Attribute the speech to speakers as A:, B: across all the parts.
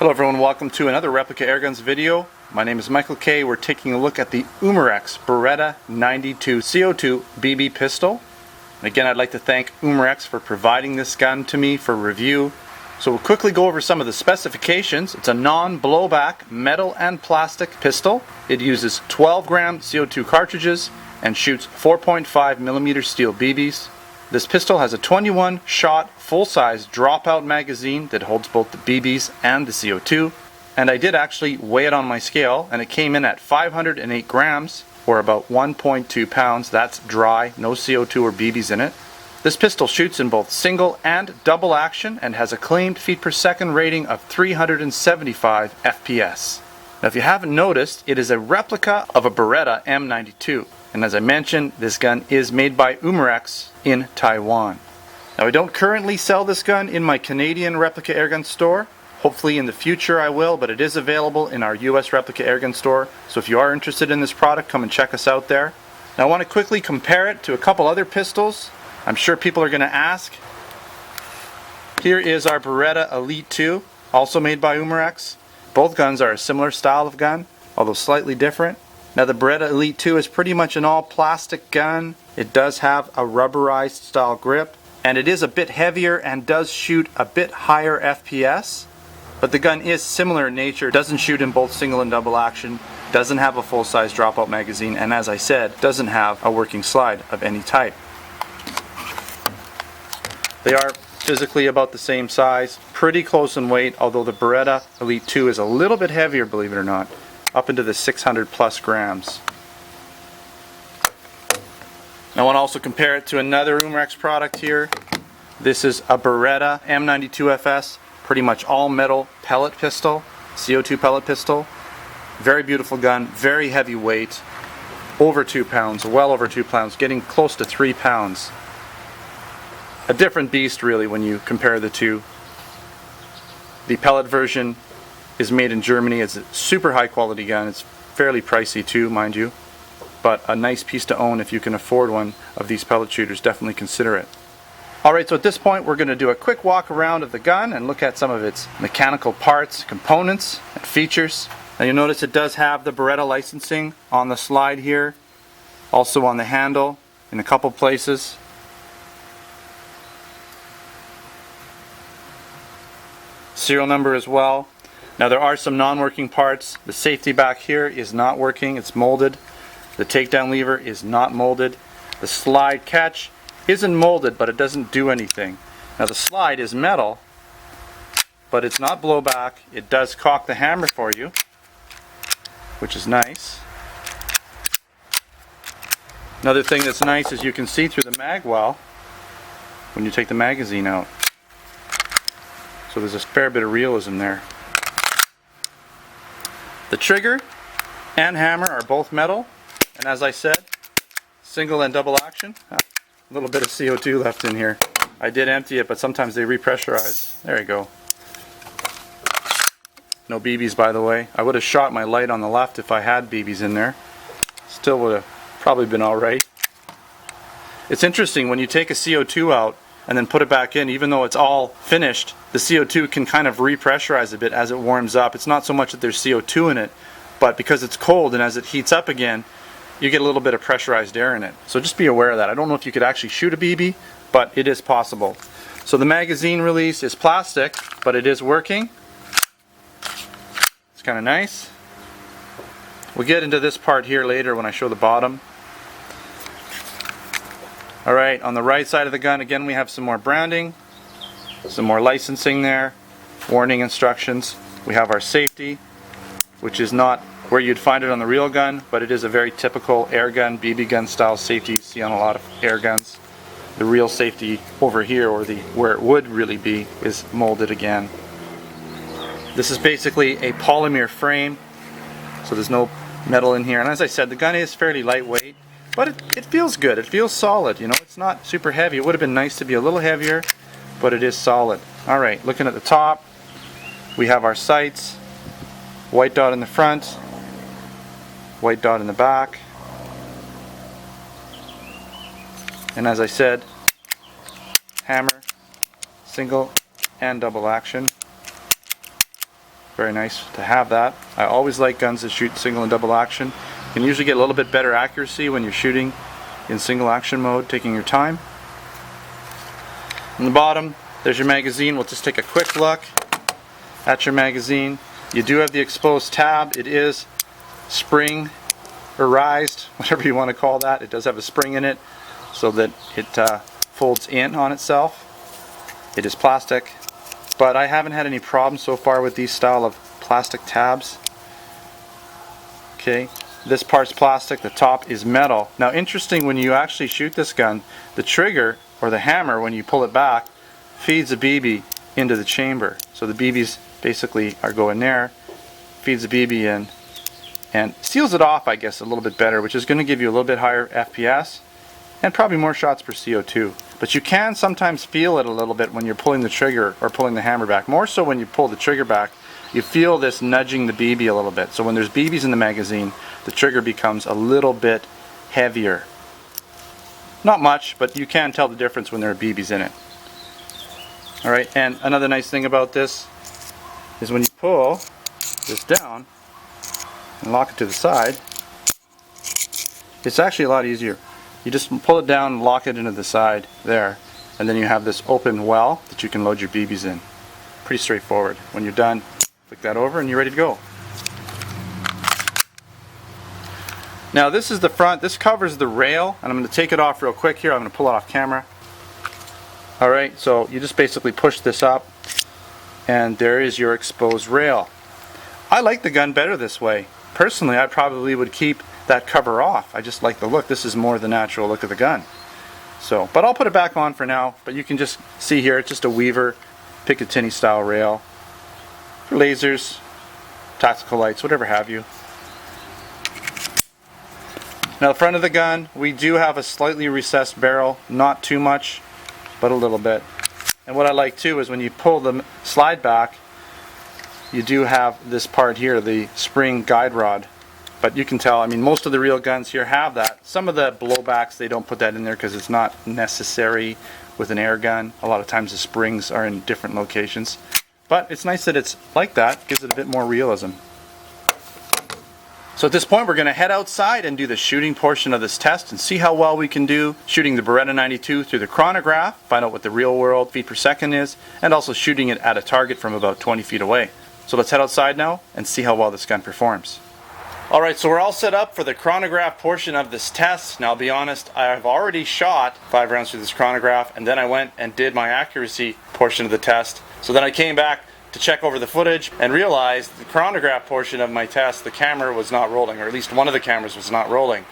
A: Hello everyone, welcome to another Replica Airguns video. My name is Michael K. We're taking a look at the Umarex Beretta 92 CO2 BB pistol. And again, I'd like to thank Umarex for providing this gun to me for review. So we'll quickly go over some of the specifications. It's a non-blowback metal and plastic pistol. It uses 12 gram CO2 cartridges and shoots 4.5mm steel BBs. This pistol has a 21-shot full-size dropout magazine that holds both the BBs and the CO2. And I did actually weigh it on my scale, and it came in at 508 grams, or about 1.2 pounds. That's dry, no CO2 or BBs in it. This pistol shoots in both single and double action and has a claimed feet per second rating of 375 FPS. Now, if you haven't noticed, it is a replica of a Beretta M92. And as I mentioned, this gun is made by Umarex in Taiwan. Now, I don't currently sell this gun in my Canadian Replica Airgun store. Hopefully in the future I will, but it is available in our US Replica Airgun store. So if you are interested in this product, come and check us out there. Now, I want to quickly compare it to a couple other pistols. I'm sure people are going to ask. Here is our Beretta Elite 2, also made by Umarex. Both guns are a similar style of gun, although slightly different. Now, the Beretta Elite 2 is pretty much an all plastic gun. It does have a rubberized style grip, and it is a bit heavier and does shoot a bit higher FPS. But the gun is similar in nature. It doesn't shoot in both single and double action, doesn't have a full-size dropout magazine, and as I said, doesn't have a working slide of any type. They are physically about the same size, pretty close in weight, although the Beretta Elite 2 is a little bit heavier, believe it or not, up into the 600 plus grams. I want to also compare it to another Umarex product here. This is a Beretta M92 FS, pretty much all metal pellet pistol, CO2 pellet pistol. Very beautiful gun, very heavy weight, over 2 pounds, well over 2 pounds, getting close to 3 pounds. A different beast really when you compare the two. The pellet version is made in Germany. It's a super high quality gun. It's fairly pricey too, mind you, but a nice piece to own. If you can afford one of these pellet shooters, definitely consider it. Alright, so at this point we're going to do a quick walk around of the gun and look at some of its mechanical parts, components, and features. Now, you'll notice it does have the Beretta licensing on the slide here, also on the handle in a couple places. Serial number as well. Now, there are some non-working parts. The safety back here is not working, it's molded. The takedown lever is not molded. The slide catch isn't molded, but it doesn't do anything. Now, the slide is metal, but it's not blowback. It does cock the hammer for you, which is nice. Another thing that's nice is you can see through the mag well when you take the magazine out. So there's a fair bit of realism there. The trigger and hammer are both metal, and as I said, single and double action. A little bit of CO2 left in here. I did empty it, but sometimes they repressurize. There you go. No BBs, by the way. I would have shot my light on the left if I had BBs in there. Still would have probably been alright. It's interesting when you take a CO2 out and then put it back in, even though it's all finished, the CO2 can kind of repressurize a bit as it warms up. It's not so much that there's CO2 in it, but because it's cold and as it heats up again, you get a little bit of pressurized air in it. So just be aware of that. I don't know if you could actually shoot a BB, but it is possible. So the magazine release is plastic, but it is working. It's kind of nice. We'll get into this part here later when I show the bottom. Alright, on the right side of the gun, again, we have some more branding, some more licensing there, warning instructions. We have our safety, which is not where you'd find it on the real gun, but it is a very typical air gun, BB gun style safety you see on a lot of air guns. The real safety over here, or where it would really be, is molded again. This is basically a polymer frame, so there's no metal in here. And as I said, the gun is fairly lightweight, but it feels good. It feels solid. You know, it's not super heavy. It would have been nice to be a little heavier, but it is solid. Alright, looking at the top, we have our sights. White dot in the front, white dot in the back. And as I said, hammer, single and double action. very nice to have that. I always like guns that shoot single and double action. You can usually get a little bit better accuracy when you're shooting in single action mode, taking your time. On the bottom, there's your magazine. We'll just take a quick look at your magazine. You do have the exposed tab. It is spring or rised, whatever you want to call that. It does have a spring in it so that it folds in on itself. It is plastic, but I haven't had any problems so far with these style of plastic tabs. Okay, this part's plastic, the top is metal. Now interesting, when you actually shoot this gun, the trigger or the hammer, when you pull it back, feeds a BB into the chamber. So the BBs basically are going there, feeds the BB in, and seals it off, I guess, a little bit better, which is going to give you a little bit higher FPS and probably more shots per CO2. But you can sometimes feel it a little bit when you're pulling the trigger or pulling the hammer back. More so when you pull the trigger back, you feel this nudging the BB a little bit. So when there's BBs in the magazine, the trigger becomes a little bit heavier. Not much, but you can tell the difference when there are BBs in it. Alright, and another nice thing about this is when you pull this down and lock it to the side, it's actually a lot easier. You just pull it down and lock it into the side there, and then you have this open well that you can load your BBs in. Pretty straightforward. When you're done, flick that over and you're ready to go. Now this is the front. This covers the rail, and I'm going to take it off real quick here. I'm going to pull it off camera. Alright, so you just basically push this up and there is your exposed rail. I like the gun better this way. Personally, I probably would keep that cover off. I just like the look. This is more the natural look of the gun. So, but I'll put it back on for now. But you can just see here, it's just a Weaver Picatinny style rail for lasers, tactical lights, whatever have you. Now the front of the gun, we do have a slightly recessed barrel, not too much, but a little bit. And what I like too is when you pull the slide back, you do have this part here, the spring guide rod. But you can tell, I mean, most of the real guns here have that. Some of the blowbacks, they don't put that in there because it's not necessary with an air gun. A lot of times the springs are in different locations. But it's nice that it's like that, gives it a bit more realism. So at this point we're going to head outside and do the shooting portion of this test and see how well we can do shooting the Beretta 92 through the chronograph, find out what the real world feet per second is, and also shooting it at a target from about 20 feet away. So let's head outside now and see how well this gun performs. Alright, so we're all set up for the chronograph portion of this test. Now I'll be honest, I've already shot 5 rounds through this chronograph, and then I went and did my accuracy portion of the test. So then I came back to check over the footage and realized the chronograph portion of my test, the camera was not rolling, or at least one of the cameras was not rolling.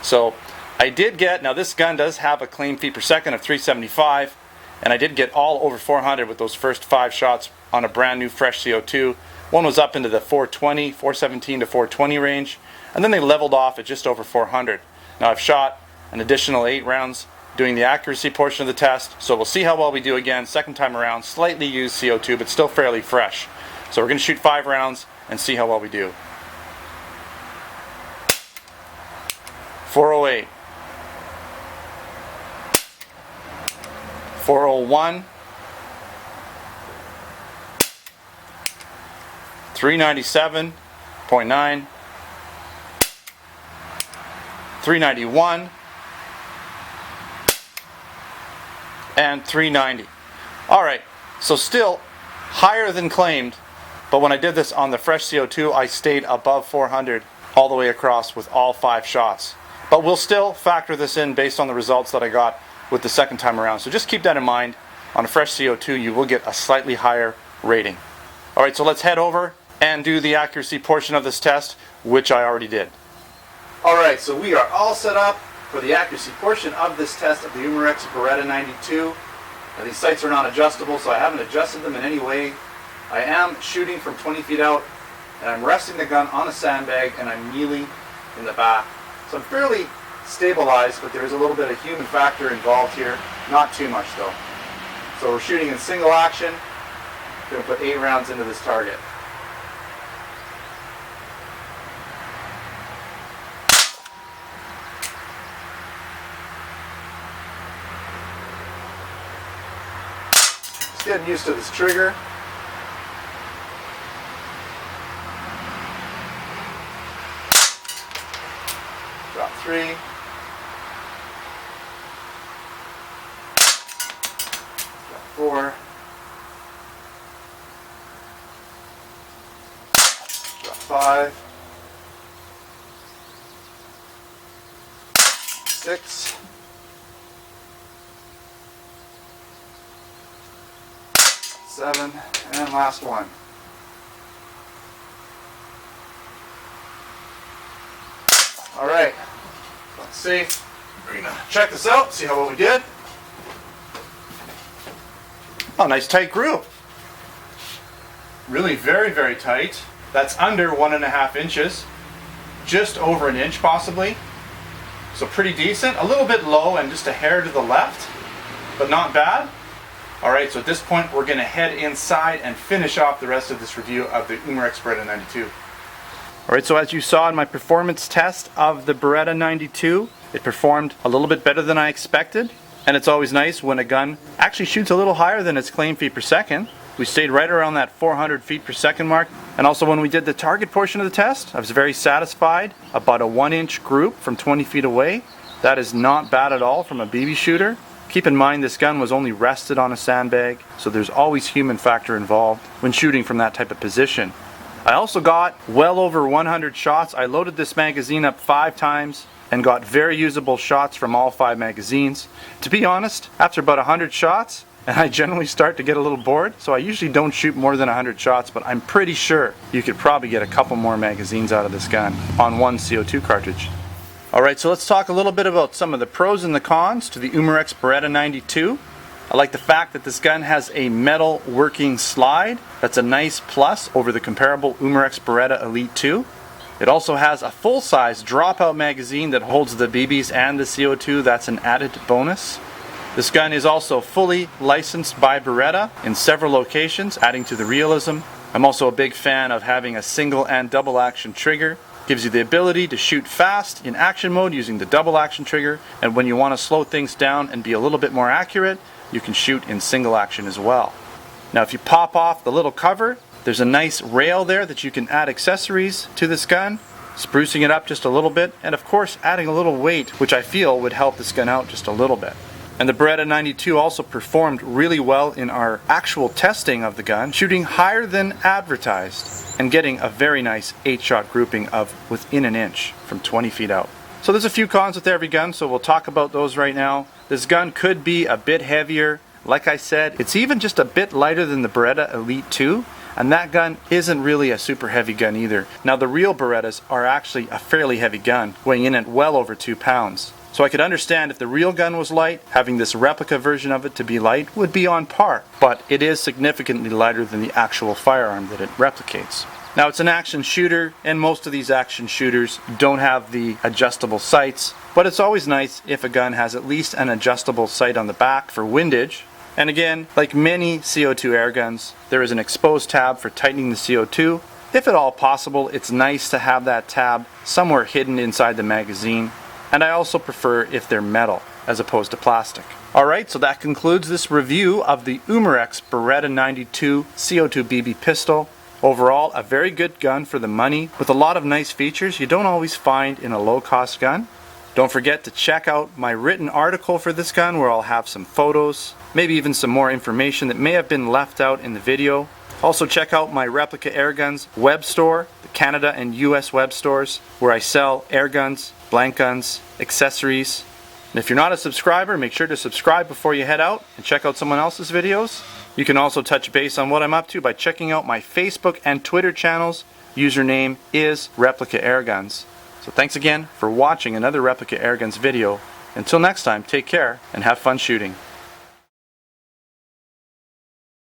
A: So I did get, now this gun does have a claim feet per second of 375, and I did get all over 400 with those first 5 shots on a brand new fresh CO2. One was up into the 420, 417 to 420 range, and then they leveled off at just over 400. Now I've shot an additional 8 rounds doing the accuracy portion of the test, so we'll see how well we do again second time around. Slightly used CO2, but still fairly fresh. So we're going to shoot 5 rounds and see how well we do. 408, 401, 397.9, 391, and 390. Alright, so still higher than claimed, but when I did this on the fresh CO2, I stayed above 400 all the way across with all 5 shots. But we'll still factor this in based on the results that I got with the second time around. So just keep that in mind. On a fresh CO2, you will get a slightly higher rating. Alright, so let's head over and do the accuracy portion of this test, which I already did. Alright, so we are all set up for the accuracy portion of this test of the Umarex Beretta 92. Now, these sights are not adjustable, so I haven't adjusted them in any way. I am shooting from 20 feet out, and I'm resting the gun on a sandbag, and I'm kneeling in the back. So I'm fairly stabilized, but there's a little bit of human factor involved here. Not too much though. So we're shooting in single action. Going to put 8 rounds into this target. Just getting used to this trigger. Drop 3. Drop 4. Drop 5. 6. 7. And last one. All right, let's see. We're gonna check this out, see how well we did. Oh, nice tight groove. Really very, very tight. That's under 1.5 inches. Just over an inch possibly. So pretty decent. A little bit low and just a hair to the left, but not bad. All right, so at this point we're gonna head inside and finish off the rest of this review of the Umarex Beretta 92. Alright, so as you saw in my performance test of the Beretta 92, it performed a little bit better than I expected. And it's always nice when a gun actually shoots a little higher than its claimed feet per second. We stayed right around that 400 feet per second mark. And also when we did the target portion of the test, I was very satisfied. About a 1-inch group from 20 feet away. That is not bad at all from a BB shooter. Keep in mind this gun was only rested on a sandbag, so there's always human factor involved when shooting from that type of position. I also got well over 100 shots. I loaded this magazine up 5 times and got very usable shots from all 5 magazines. To be honest, after about 100 shots, and I generally start to get a little bored, so I usually don't shoot more than 100 shots, but I'm pretty sure you could probably get a couple more magazines out of this gun on one CO2 cartridge. Alright, so let's talk a little bit about some of the pros and the cons to the Umarex Beretta 92. I like the fact that this gun has a metal working slide. That's a nice plus over the comparable Umarex Beretta Elite 2. It also has a full-size dropout magazine that holds the BBs and the CO2. That's an added bonus. This gun is also fully licensed by Beretta in several locations, adding to the realism. I'm also a big fan of having a single and double action trigger. Gives you the ability to shoot fast in action mode using the double action trigger, and when you want to slow things down and be a little bit more accurate, you can shoot in single action as well. Now if you pop off the little cover, there's a nice rail there that you can add accessories to this gun, sprucing it up just a little bit, and of course adding a little weight, which I feel would help this gun out just a little bit. And the Beretta 92 also performed really well in our actual testing of the gun, shooting higher than advertised and getting a very nice 8-shot grouping of within an inch from 20 feet out. So there's a few cons with every gun, so we'll talk about those right now. This gun could be a bit heavier. Like I said, it's even just a bit lighter than the Beretta Elite 2, and that gun isn't really a super heavy gun either. Now the real Berettas are actually a fairly heavy gun, weighing in at well over 2 pounds. So I could understand if the real gun was light, having this replica version of it to be light would be on par, but it is significantly lighter than the actual firearm that it replicates. Now it's an action shooter, and most of these action shooters don't have the adjustable sights, but it's always nice if a gun has at least an adjustable sight on the back for windage. And again, like many CO2 air guns, there is an exposed tab for tightening the CO2. If at all possible, it's nice to have that tab somewhere hidden inside the magazine, and I also prefer if they're metal as opposed to plastic. Alright, so that concludes this review of the Umarex Beretta 92 CO2 BB pistol. Overall, a very good gun for the money with a lot of nice features you don't always find in a low-cost gun. Don't forget to check out my written article for this gun where I'll have some photos, maybe even some more information that may have been left out in the video. Also check out my Replica Airguns web store, the Canada and US web stores, where I sell air guns, blank guns, accessories. And if you're not a subscriber, make sure to subscribe before you head out and check out someone else's videos. You can also touch base on what I'm up to by checking out my Facebook and Twitter channels. Username is Replica Airguns. So thanks again for watching another Replica Airguns video. Until next time, take care and have fun shooting.